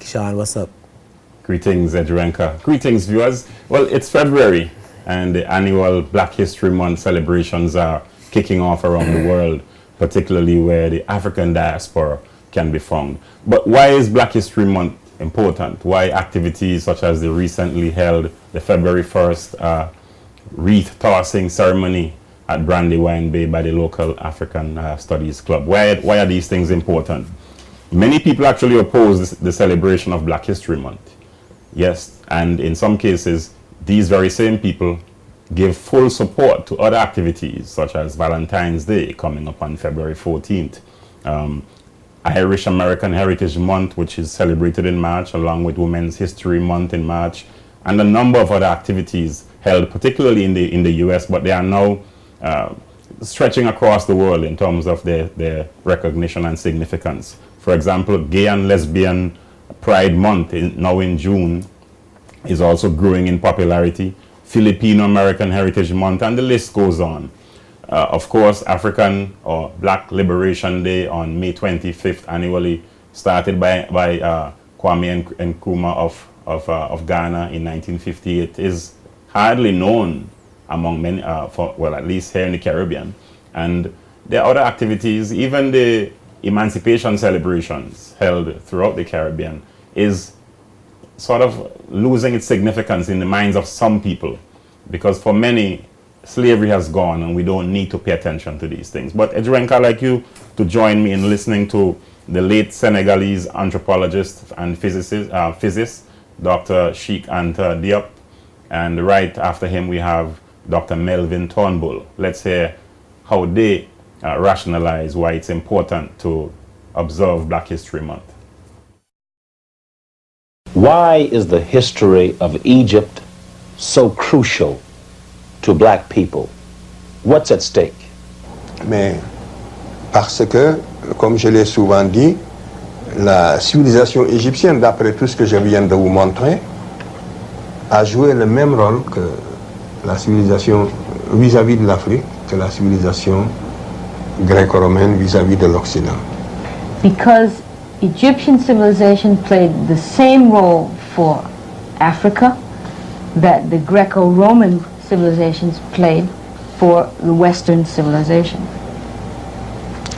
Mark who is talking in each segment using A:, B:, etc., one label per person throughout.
A: Sean, what's up?
B: Greetings, Edrenka. Greetings, viewers. Well, it's February, and the annual Black History Month celebrations are kicking off around the world, particularly where the African diaspora can be found. But why is Black History Month important? Why activities such as the recently held the February 1st wreath tossing ceremony at Brandywine Bay by the local African Studies Club? Why are these things important? Many people actually oppose the celebration of Black History Month. Yes, and in some cases, these very same people give full support to other activities such as Valentine's Day coming up on February 14th. Irish American Heritage Month, which is celebrated in March, along with Women's History Month in March, and a number of other activities held particularly in the US, but they are now stretching across the world in terms of their recognition and significance. For example, Gay and Lesbian Pride Month, now in June, is also growing in popularity. Filipino American Heritage Month, and the list goes on. Of course, African or Black Liberation Day on May 25th annually, started by Kwame Nkrumah of Ghana in 1958, is hardly known among many, well, at least here in the Caribbean. And there are other activities, even the emancipation celebrations held throughout the Caribbean is sort of losing its significance in the minds of some people, because for many, slavery has gone and we don't need to pay attention to these things. But Edrenka, I'd like you to join me in listening to the late Senegalese anthropologist and physicist, Dr. Cheikh Anta Diop, and right after him we have Dr. Melvin Turnbull. Let's hear how they rationalize why it's important to observe Black History Month.
C: Why is the history of Egypt so crucial to black people? What's at stake?
D: Mais parce que, comme je l'ai souvent dit, la civilisation égyptienne, d'après tout ce que je viens de vous montrer, a joué le même rôle que la civilisation vis-à-vis de l'Afrique, que la civilisation gréco-romaine vis-à-vis de l'Occident.
E: Because Egyptian civilization played the same role for Africa that the Greco-Roman civilizations played for the Western civilization.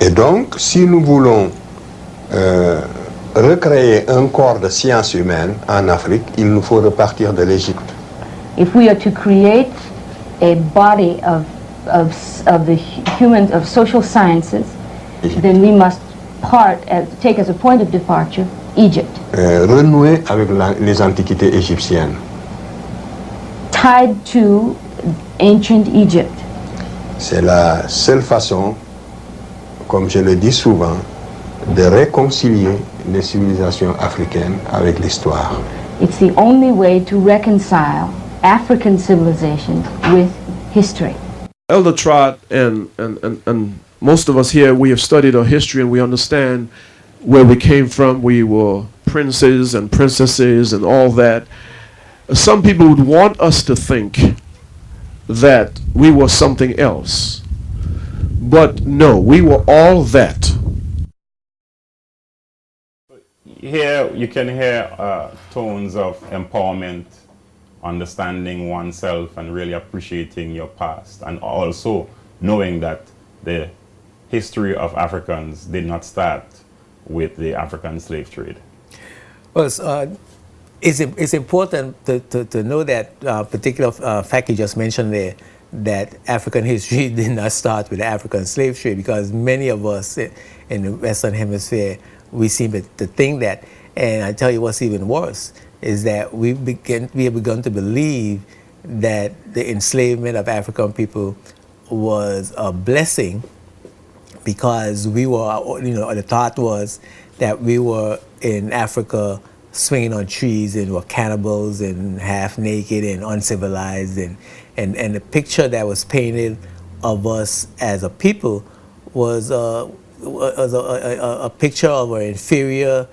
D: Et donc, si nous voulons recréer un corps de sciences humaines en Afrique, il nous faut repartir de l'Égypte.
E: If we are to create a body of the humans, of social sciences, then we must take as a point of departure Egypt.
D: Renouer avec les antiquités égyptiennes.
E: Tied to ancient Egypt.
D: C'est la seule façon, comme je le dis souvent, de réconcilier les civilisations africaines avec l'histoire.
E: It's the only way to reconcile African civilization with history.
F: Elder Trott and most of us here, we have studied our history and we understand where we came from. We were princes and princesses and all that. Some people would want us to think that we were something else. But no, we were all that.
B: Here you can hear tones of empowerment, understanding oneself and really appreciating your past, and also knowing that the history of Africans did not start with the African slave trade.
A: Well, it's important to know that particular fact you just mentioned there, that African history did not start with the African slave trade, because many of us in the Western Hemisphere, we seem to think that. And I tell you what's even worse is that we have begun to believe that the enslavement of African people was a blessing, because we were, the thought was that we were in Africa swinging on trees and were cannibals and half naked and uncivilized, and the picture that was painted of us as a people was a picture of an inferior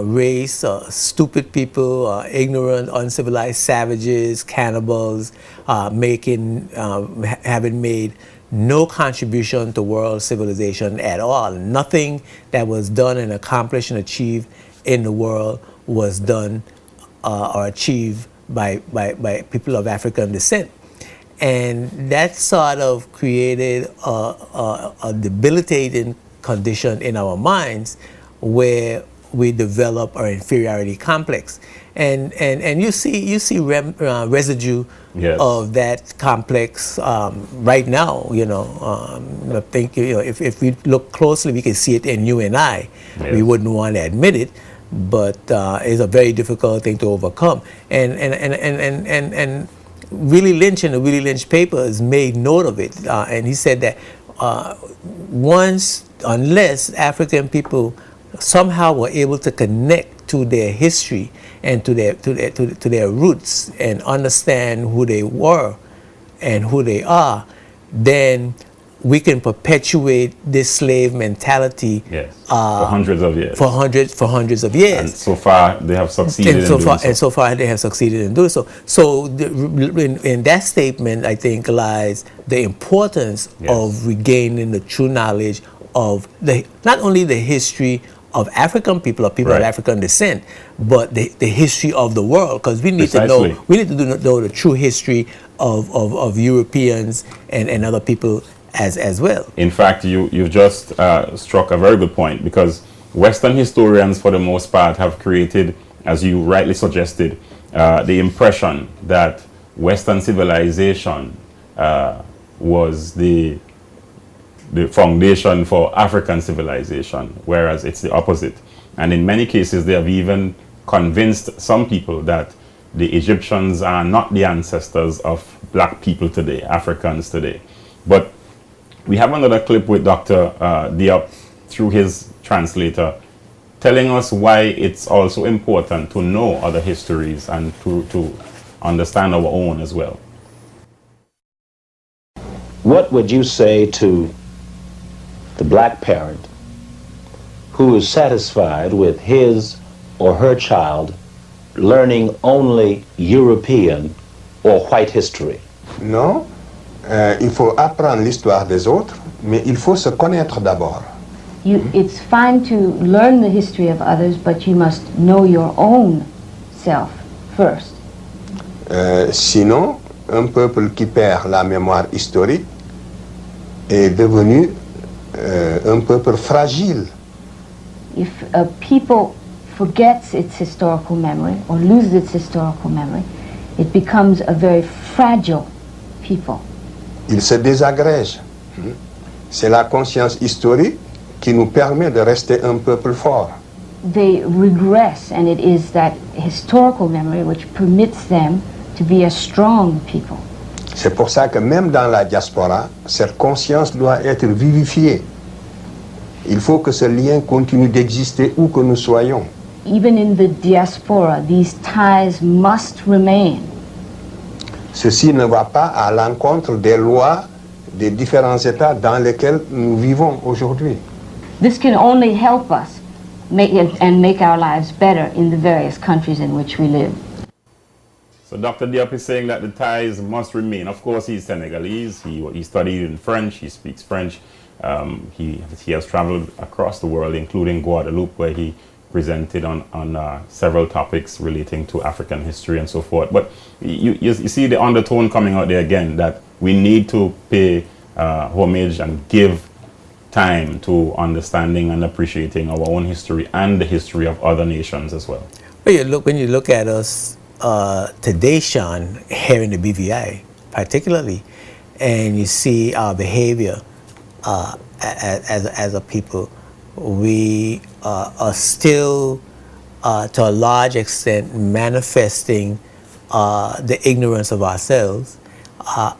A: race, stupid people, ignorant, uncivilized savages, cannibals, having made no contribution to world civilization at all. Nothing that was done and accomplished and achieved in the world was done or achieved by people of African descent. And that sort of created a debilitating condition in our minds where we develop our inferiority complex. And you see residue of that complex right now. I think if we look closely, we can see it in you and I.
B: Yes.
A: We wouldn't want to admit it, but it's a very difficult thing to overcome. And Willie Lynch in the Willie Lynch papers made note of it, and he said that unless African people somehow were able to connect to their history and to their roots and understand who they were and who they are, then we can perpetuate this slave mentality
B: for hundreds of years.
A: For hundreds of years.
B: And so far they have succeeded in doing so.
A: And so far they have succeeded in doing so. So in that statement, I think lies the importance of regaining the true knowledge of not only the history of African people or people of African descent, but the history of the world, because we need to know the true history of Europeans and other people as well.
B: In fact, you've just struck a very good point, because Western historians, for the most part, have created, as you rightly suggested, the impression that Western civilization was the foundation for African civilization, whereas it's the opposite. And in many cases, they have even convinced some people that the Egyptians are not the ancestors of black people today, Africans today. But we have another clip with Dr. Diop through his translator, telling us why it's also important to know other histories and to understand our own as well.
C: What would you say to the black parent who is satisfied with his or her child learning only European or white history?
D: Non, il faut apprendre l'histoire des autres, mais il faut se connaître d'abord.
E: It's fine to learn the history of others, but you must know your own self first.
D: Sinon, un peuple qui perd la mémoire historique est devenu un peuple fragile.
E: If a people forgets its historical memory or loses its historical memory, it becomes a very fragile people.
D: Il se désagrège. C'est la conscience historique qui nous permet de rester un peuple fort.
E: They regress, and it is that historical memory which permits them to be a strong people.
D: C'est pour ça que même dans la diaspora, cette conscience doit être vivifiée. Il faut que ce lien continue d'exister où que nous soyons.
E: Even in the diaspora, these ties must remain.
D: Ceci ne va pas à l'encontre des lois des différents États dans lesquels nous vivons aujourd'hui.
E: This can only help us make our lives better in the various countries in which we live.
B: So Dr. Diop is saying that the ties must remain. Of course, he's Senegalese. He studied in French. He speaks French. He has traveled across the world, including Guadeloupe, where he presented on several topics relating to African history and so forth. But you see the undertone coming out there again, that we need to pay homage and give time to understanding and appreciating our own history and the history of other nations as well.
A: When you look at us today, Sean, here in the BVI particularly, and you see our behavior as a people, we are still to a large extent manifesting the ignorance of ourselves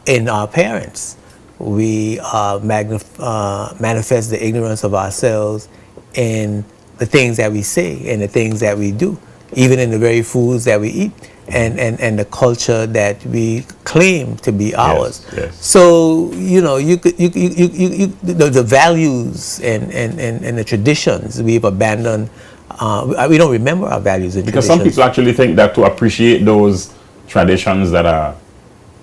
A: in our parents. We manifest the ignorance of ourselves in the things that we say and the things that we do, even in the very foods that we eat, and the culture that we claim to be ours.
B: Yes.
A: So the values and the traditions we've abandoned. We don't remember our values and
B: because
A: traditions.
B: some people actually think that to appreciate those traditions that are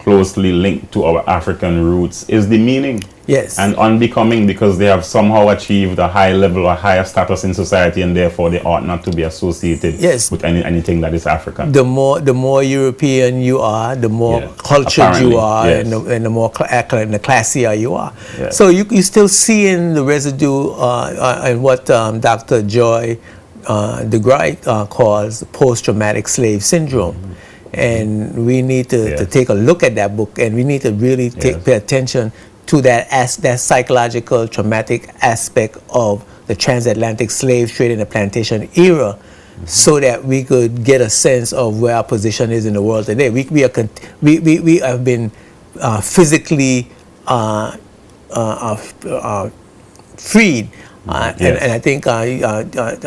B: closely linked to our African roots is the meaning.
A: Yes.
B: And unbecoming, because they have somehow achieved a high level or higher status in society, and therefore they ought not to be associated
A: Yes.
B: with anything that is African.
A: The more European you are, the more
B: Yes.
A: cultured
B: Apparently,
A: you are,
B: yes.
A: and the more the classier you are.
B: Yes.
A: So you still seeing the residue in what Dr. Joy DeGruy calls post-traumatic slave syndrome. And we need to
B: Yes.
A: take a look at that book, and we need to really
B: Yes.
A: pay attention to that psychological traumatic aspect of the transatlantic slave trade in the plantation era, so that we could get a sense of where our position is in the world today. We have been physically freed.
B: Yes.
A: And I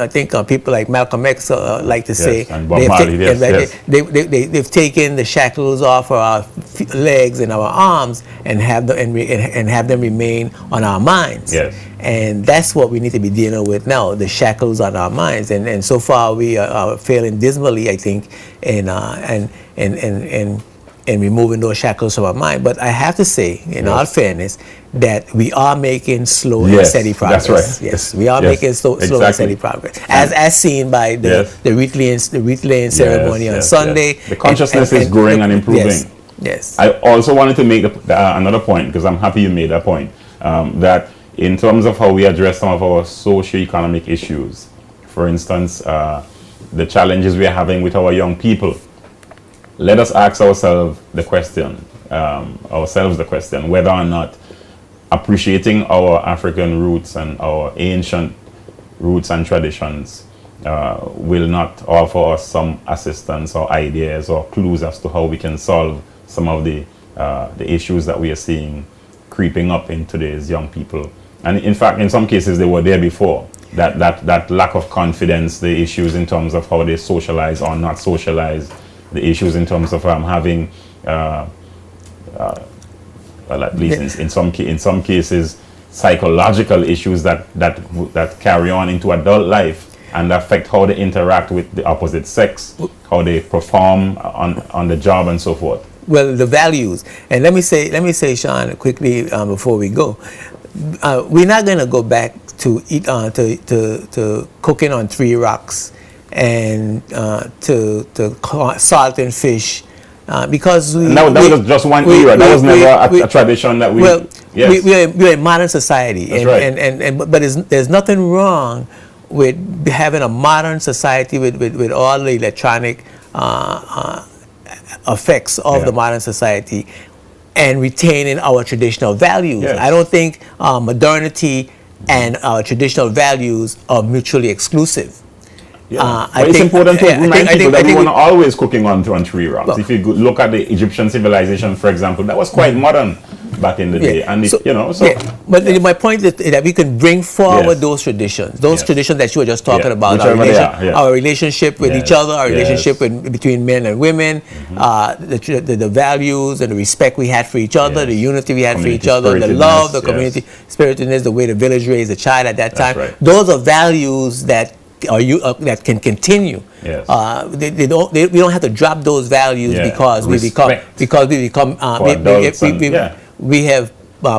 A: think people like Malcolm X like to say
B: and Bob Marley, yes.
A: they've taken the shackles off our legs and our arms and have them remain on our minds.
B: Yes.
A: And that's what we need to be dealing with now, the shackles on our minds. And so far we are failing dismally, I think, in removing those shackles from our mind. But I have to say, in all fairness, that we are making slow and steady progress.
B: That's right.
A: Yes, we are making slow and steady progress, as seen by the wreath laying ceremony on Sunday.
B: Yes. The consciousness is growing and improving.
A: Yes.
B: I also wanted to make another point, because I'm happy you made that point, that in terms of how we address some of our socio-economic issues, for instance, the challenges we are having with our young people, let us ask ourselves the question, whether or not appreciating our African roots and our ancient roots and traditions will not offer us some assistance or ideas or clues as to how we can solve some of the issues that we are seeing creeping up in today's young people. And in fact, in some cases, they were there before. That lack of confidence, the issues in terms of how they socialize or not socialize, the issues in terms of having, well, at least in some cases, psychological issues that carry on into adult life and affect how they interact with the opposite sex, how they perform on the job and so forth.
A: Well, the values, and let me say, Sean, quickly before we go, we're not going to go back to eat to cooking on 3 rocks and to salt and fish, because
B: that was just one era. That was never a tradition that we.
A: Well,
B: yes.
A: we're a modern society,
B: That's
A: and
B: right.
A: but there's nothing wrong with having a modern society with all the electronic effects of the modern society, and retaining our traditional values.
B: Yes.
A: I don't think modernity and our traditional values are mutually exclusive.
B: Yeah. But it's important to remind people that we were not always cooking on 3 rocks.
A: Well,
B: if you look at the Egyptian civilization, for example, that was quite modern back in the day. And
A: But my point is that we can bring forward those traditions, traditions that you were just talking about, our relationship with each other, our relationship between men and women, the values and the respect we had for each other, the unity we had for each other, the love, the community spiritedness, the way the village raised a child at that time.
B: Right.
A: Those are values that that can continue.
B: Yes.
A: We don't have to drop those values because we have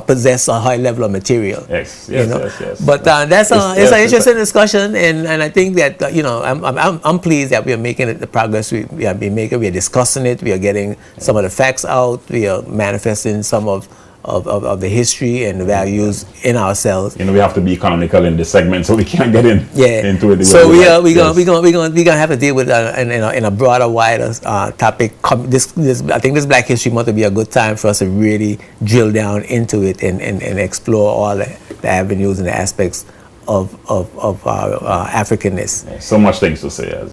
A: possessed a high level of material.
B: Yes.
A: But that's it's an interesting discussion, and I think that I'm pleased that we are making the progress we have been making. We are discussing it. We are getting some of the facts out. We are manifesting some of the history and the values in ourselves.
B: We have to be economical in this segment, so we can't get into it.
A: So we're gonna have to deal with in a broader, wider topic. I think this Black History Month will be a good time for us to really drill down into it and explore all the avenues and the aspects of our Africanness.
B: So much things to say.